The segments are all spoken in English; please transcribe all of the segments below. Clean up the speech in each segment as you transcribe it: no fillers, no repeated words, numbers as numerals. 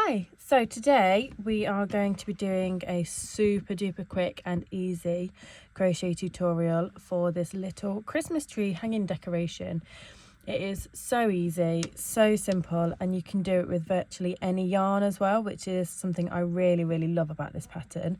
Hi, so today we are going to be doing a super duper quick and easy crochet tutorial for this little Christmas tree hanging decoration. It is so easy, so simple, and you can do it with virtually any yarn as well, which is something I really love about this pattern.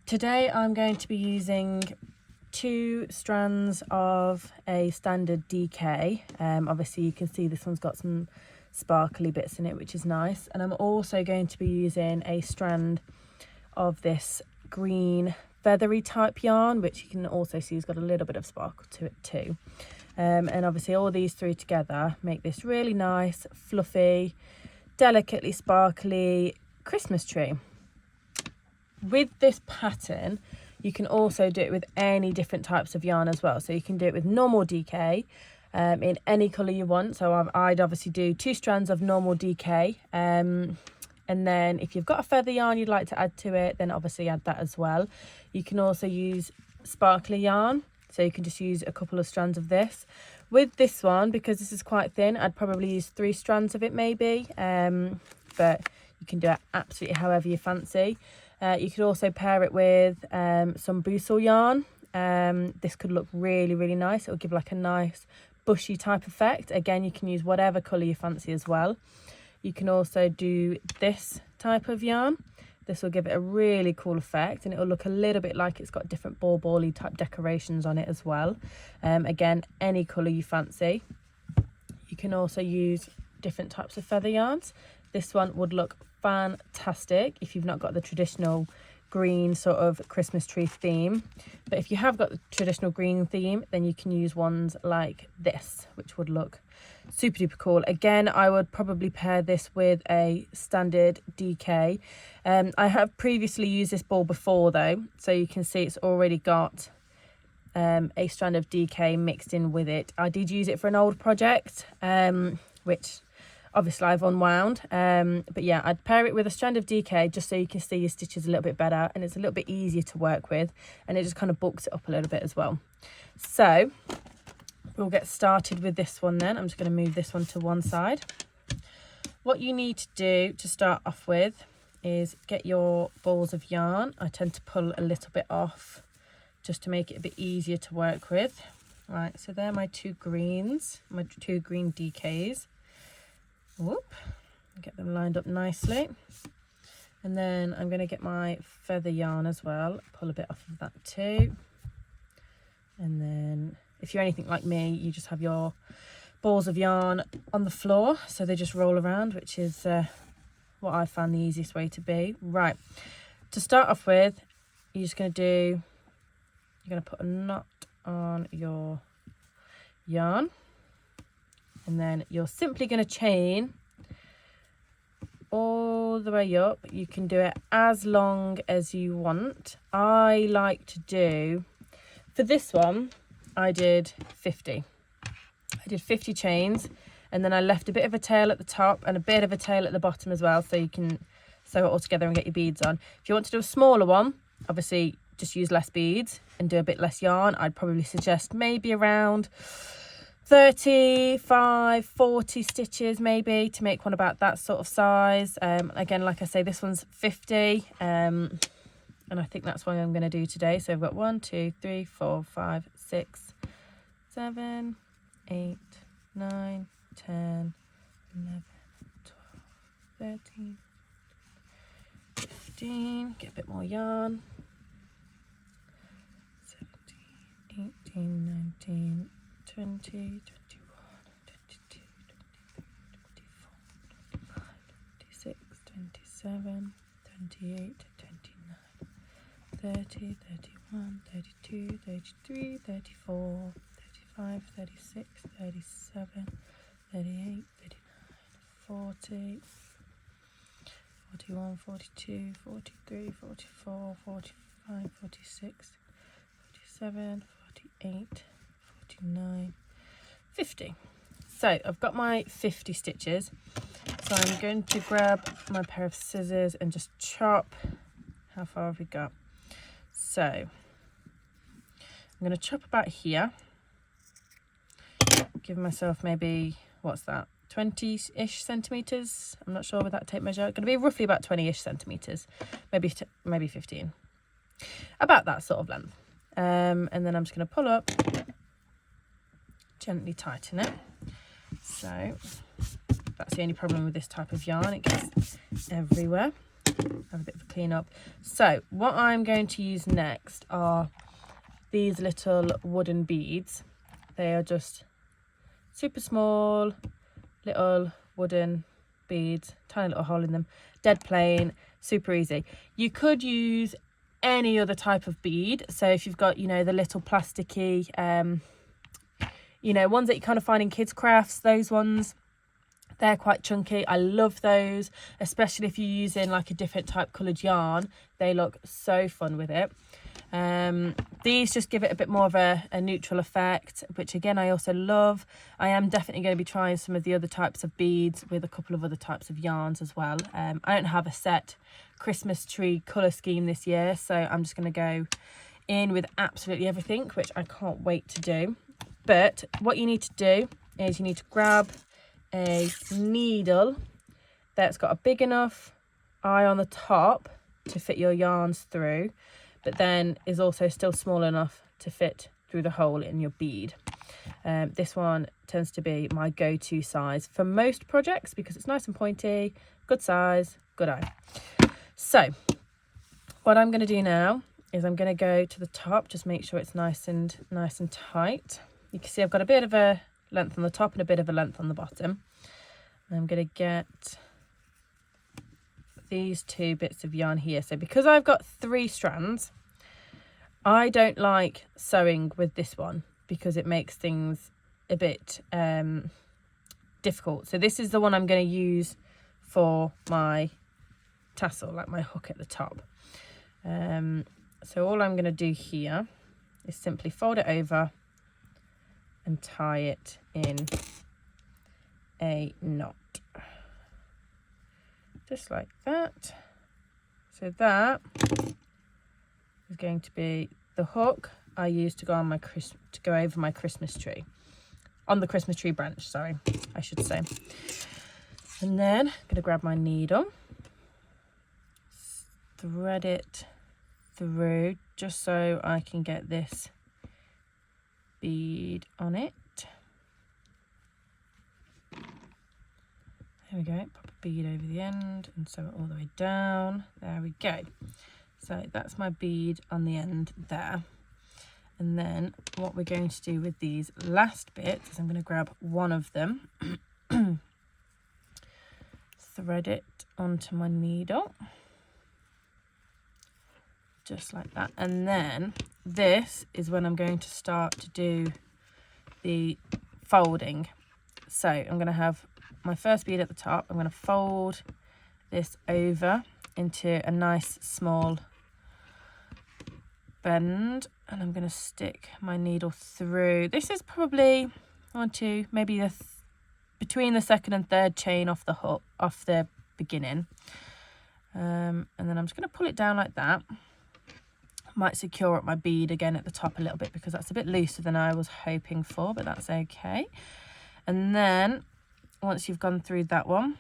Today I'm going to be using 2 strands of a standard DK. Obviously you can see this one's got some sparkly bits in it, which is nice, and I'm also going to be using a strand of this green feathery type yarn, which you can also see has got a little bit of sparkle to it too. And obviously all these 3 together make this really nice, fluffy, delicately sparkly Christmas tree. With this pattern you can also do it with any different types of yarn as well, so you can do it with normal DK in any colour you want. So I'd obviously do 2 strands of normal DK, and then if you've got a feather yarn you'd like to add to it, then obviously add that as well. You can also use sparkly yarn, so you can just use a couple of strands of this. With this one, because this is quite thin, I'd probably use 3 strands of it maybe, but you can do it absolutely however you fancy. You could also pair it with some bousel yarn. This could look really nice. It'll give like a nice bushy type effect. Again, you can use whatever colour you fancy as well. You can also do this type of yarn. This will give it a really cool effect, and it'll look a little bit like it's got different ball-bally type decorations on it as well. Again, any colour you fancy. You can also use different types of feather yarns. This one would look fantastic if you've not got the traditional green sort of Christmas tree theme, but if you have got the traditional green theme, then you can use ones like this, which would look super duper cool. Again, I would probably pair this with a standard DK. I have previously used this ball before though, so you can see it's already got a strand of DK mixed in with it. I did use it for an old project, which obviously I've unwound, but yeah, I'd pair it with a strand of DK just so you can see your stitches a little bit better, and it's a little bit easier to work with, and it just kind of bulks it up a little bit as well. So we'll get started with this one then. I'm just going to move this one to one side. What you need to do to start off with is get your balls of yarn. I tend to pull a little bit off just to make it a bit easier to work with. Right, so they're my 2 greens, my 2 green DKs. Whoop, get them lined up nicely, and then I'm going to get my feather yarn as well, pull a bit off of that too. And then if you're anything like me, you just have your balls of yarn on the floor so they just roll around, which is what I found the easiest way to be. Right, to start off with, you're going to put a knot on your yarn, and then you're simply going to chain all the way up. You can do it as long as you want. I like to do, for this one, I did 50. I did 50 chains, and then I left a bit of a tail at the top and a bit of a tail at the bottom as well, so you can sew it all together and get your beads on. If you want to do a smaller one, obviously just use less beads and do a bit less yarn. I'd probably suggest maybe around 35, 40 stitches maybe to make one about that sort of size. Again, like I say, this one's 50, and I think that's what I'm going to do today. So I've got 1, 2, 3, 4, 5, 6, 7, 8, 9, 10, 11, 12, 13, 15, get a bit more yarn, 17, 18, 19, 20, 21, 22, 23, 24, 25, 26, 27, 28, 29, 30, 31, 32, 33, 34, 35, 36, 37, 38, 39, 40, 41, 42, 43, 44, 45, 46, 47, 48, 49, 50. So I've got my 50 stitches, so I'm going to grab my pair of scissors and just chop. How far have we got? So I'm going to chop about here, give myself maybe, what's that, 20-ish centimeters. I'm not sure with that tape measure. Going to be roughly about 20-ish centimeters, maybe 15, about that sort of length. And then I'm just going to pull up, gently tighten it. So that's the only problem with this type of yarn, it gets everywhere. Have a bit of a clean up. So what I'm going to use next are these little wooden beads. They are just super small little wooden beads, tiny little hole in them, dead plain, super easy. You could use any other type of bead. So if you've got, you know, the little plasticky you know, ones that you kind of find in kids crafts, those ones, they're quite chunky. I love those, especially if you're using like a different type coloured yarn. They look so fun with it. These just give it a bit more of a neutral effect, which again I also love. I am definitely going to be trying some of the other types of beads with a couple of other types of yarns as well. I don't have a set Christmas tree colour scheme this year, so I'm just going to go in with absolutely everything, which I can't wait to do. But what you need to do is you need to grab a needle that's got a big enough eye on the top to fit your yarns through, but then is also still small enough to fit through the hole in your bead. This one tends to be my go-to size for most projects because it's nice and pointy, good size, good eye. So what I'm going to do now is I'm going to go to the top, just make sure it's nice and tight. You can see I've got a bit of a length on the top and a bit of a length on the bottom. I'm going to get these two bits of yarn here. So because I've got 3 strands, I don't like sewing with this one because it makes things a bit difficult. So this is the one I'm going to use for my tassel, like my hook at the top. So all I'm going to do here is simply fold it over and tie it in a knot, just like that. So that is going to be the hook I use to go on my over my Christmas tree, on the Christmas tree branch, sorry, I should say. And then I'm going to grab my needle, thread it through just so I can get this bead on it. There we go, pop a bead over the end and sew it all the way down. There we go. So that's my bead on the end there. And then what we're going to do with these last bits is I'm going to grab one of them, thread it onto my needle, just like that. And then this is when I'm going to start to do the folding. So I'm going to have my first bead at the top. I'm going to fold this over into a nice small bend, and I'm going to stick my needle through. This is probably maybe between the second and third chain off the hook, off the beginning, and then I'm just going to pull it down like that. Might secure up my bead again at the top a little bit because that's a bit looser than I was hoping for, but that's okay. And then once you've gone through that one,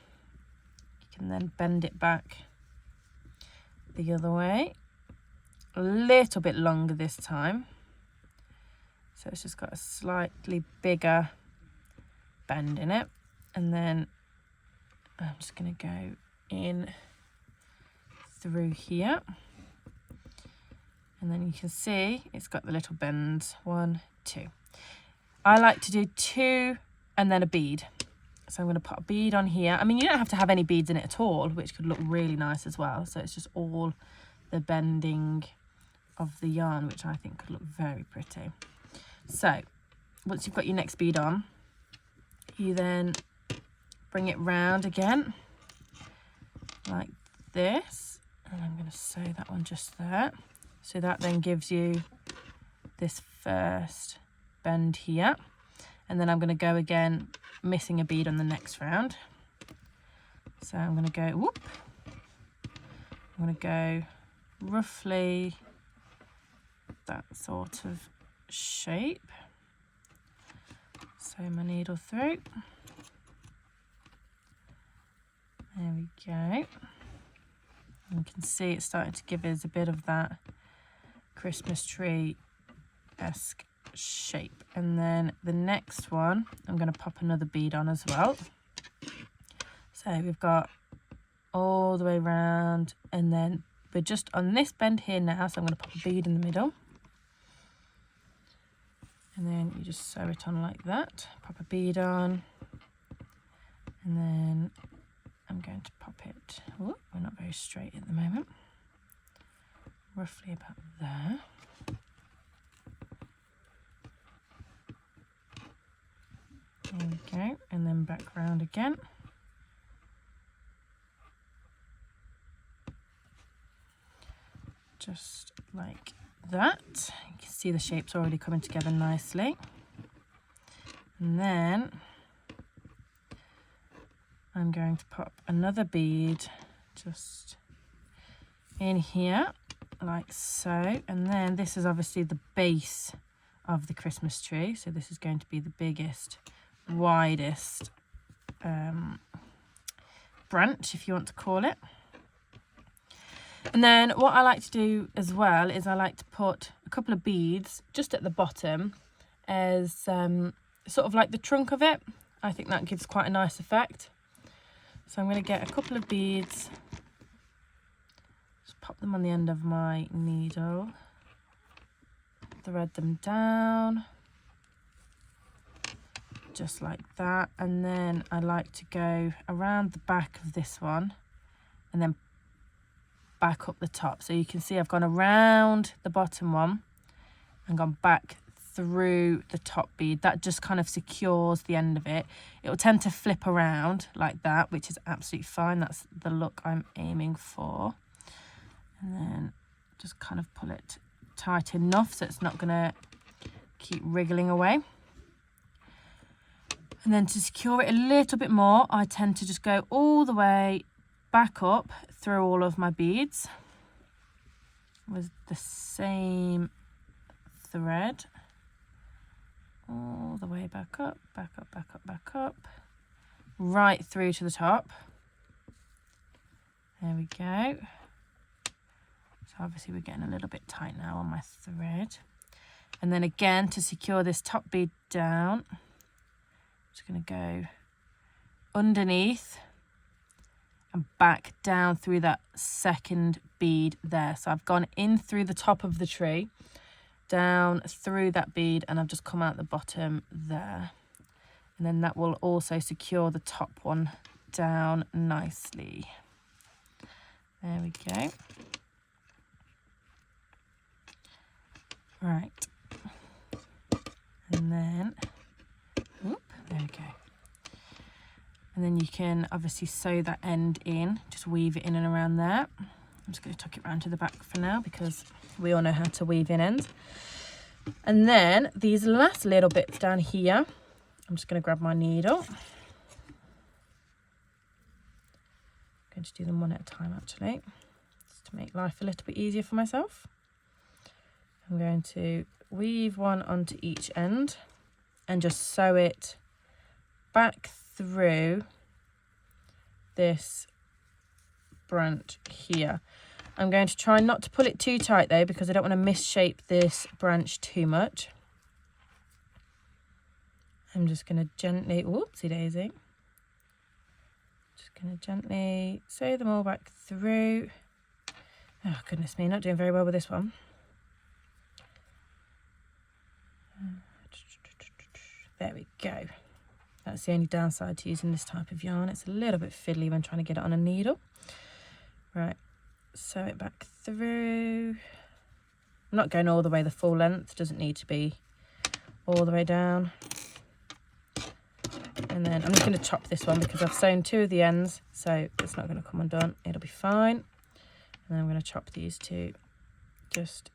you can then bend it back the other way, a little bit longer this time, so it's just got a slightly bigger bend in it. And then I'm just going to go in through here, and then you can see it's got the little bends, 1, 2. I like to do 2 and then a bead. So I'm going to put a bead on here. I mean, you don't have to have any beads in it at all, which could look really nice as well. So it's just all the bending of the yarn, which I think could look very pretty. So once you've got your next bead on, you then bring it round again like this, and I'm going to sew that one just there. So that then gives you this first bend here, and then I'm going to go again, missing a bead on the next round. So I'm going to go, whoop, I'm going to go roughly that sort of shape. Sew my needle through, There we go. You can see it's starting to give us a bit of that Christmas tree-esque shape. And then the next one, I'm going to pop another bead on as well. So we've got all the way around, and then we're just on this bend here now, so I'm going to pop a bead in the middle. And then you just sew it on like that, pop a bead on, and then I'm going to pop it, oh, we're not very straight at the moment, roughly about there. There we go, and then back round again. Just like that. You can see the shape's already coming together nicely. And then I'm going to pop another bead just in here, like so. And then this is obviously the base of the Christmas tree. So this is going to be the biggest, widest branch, if you want to call it. And then what I like to do as well is I like to put a couple of beads just at the bottom as sort of like the trunk of it. I think that gives quite a nice effect. So I'm going to get a couple of beads, just pop them on the end of my needle, thread them down, just like that. And then I like to go around the back of this one and then back up the top. So you can see I've gone around the bottom one and gone back through the top bead. That just kind of secures the end of it. It will tend to flip around like that, which is absolutely fine. That's the look I'm aiming for. And then just kind of pull it tight enough so it's not going to keep wriggling away. And then to secure it a little bit more, I tend to just go all the way back up through all of my beads with the same thread, all the way back up, back up, back up, back up, right through to the top. There we go. So obviously we're getting a little bit tight now on my thread. And then again, to secure this top bead down, I'm just going to go underneath and back down through that second bead there. So I've gone in through the top of the tree, down through that bead, and I've just come out the bottom there. And then that will also secure the top one down nicely. There we go. Right. And then, whoop, there we go. And then you can obviously sew that end in, just weave it in and around there. I'm just going to tuck it round to the back for now because we all know how to weave in ends. And then these last little bits down here, I'm just going to grab my needle. I'm going to do them one at a time actually, just to make life a little bit easier for myself. I'm going to weave one onto each end and just sew it back through this branch here. I'm going to try not to pull it too tight though, because I don't want to misshape this branch too much. I'm just going to gently, whoopsie daisy, just going to gently sew them all back through. Oh goodness me, not doing very well with this one. There we go. That's the only downside to using this type of yarn. It's a little bit fiddly when trying to get it on a needle. Right, sew it back through. I'm not going all the way the full length, doesn't need to be all the way down. And then I'm just going to chop this one because I've sewn two of the ends, so it's not going to come undone. It'll be fine. And then I'm going to chop these two just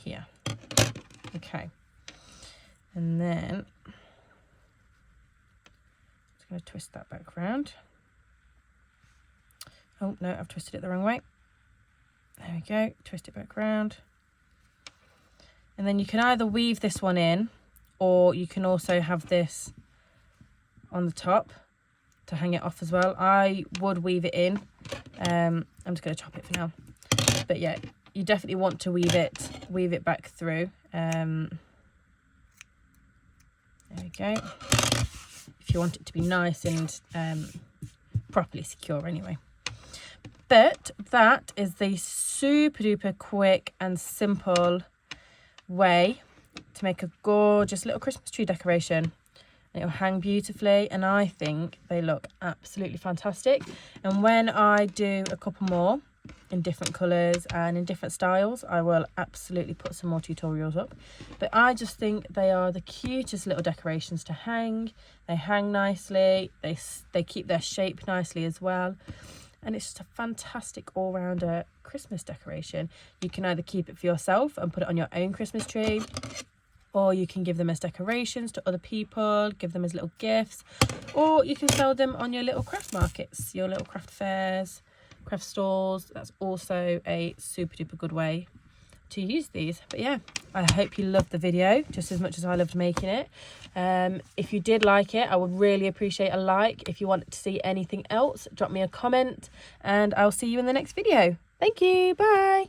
here. Okay. And then just going to twist that back round. Oh no, I've twisted it the wrong way. There we go, twist it back round. And then you can either weave this one in, or you can also have this on the top. to hang it off as well. I would weave it in. I'm just going to chop it for now. But yeah, you definitely want to weave it back through. There we go. If you want it to be nice and properly secure anyway. But that is the super duper quick and simple way to make a gorgeous little Christmas tree decoration. It'll hang beautifully, and I think they look absolutely fantastic. And when I do a couple more in different colours and in different styles, I will absolutely put some more tutorials up. But I just think they are the cutest little decorations to hang. They hang nicely, they keep their shape nicely as well, and it's just a fantastic all-rounder Christmas decoration. You can either keep it for yourself and put it on your own Christmas tree, or you can give them as decorations to other people, give them as little gifts, or you can sell them on your little craft markets, your little craft fairs, craft stores. That's also a super duper good way to use these. But yeah, I hope you loved the video just as much as I loved making it. If you did like it, I would really appreciate a like. If you want to see anything else, drop me a comment, and I'll see you in the next video. Thank you. Bye.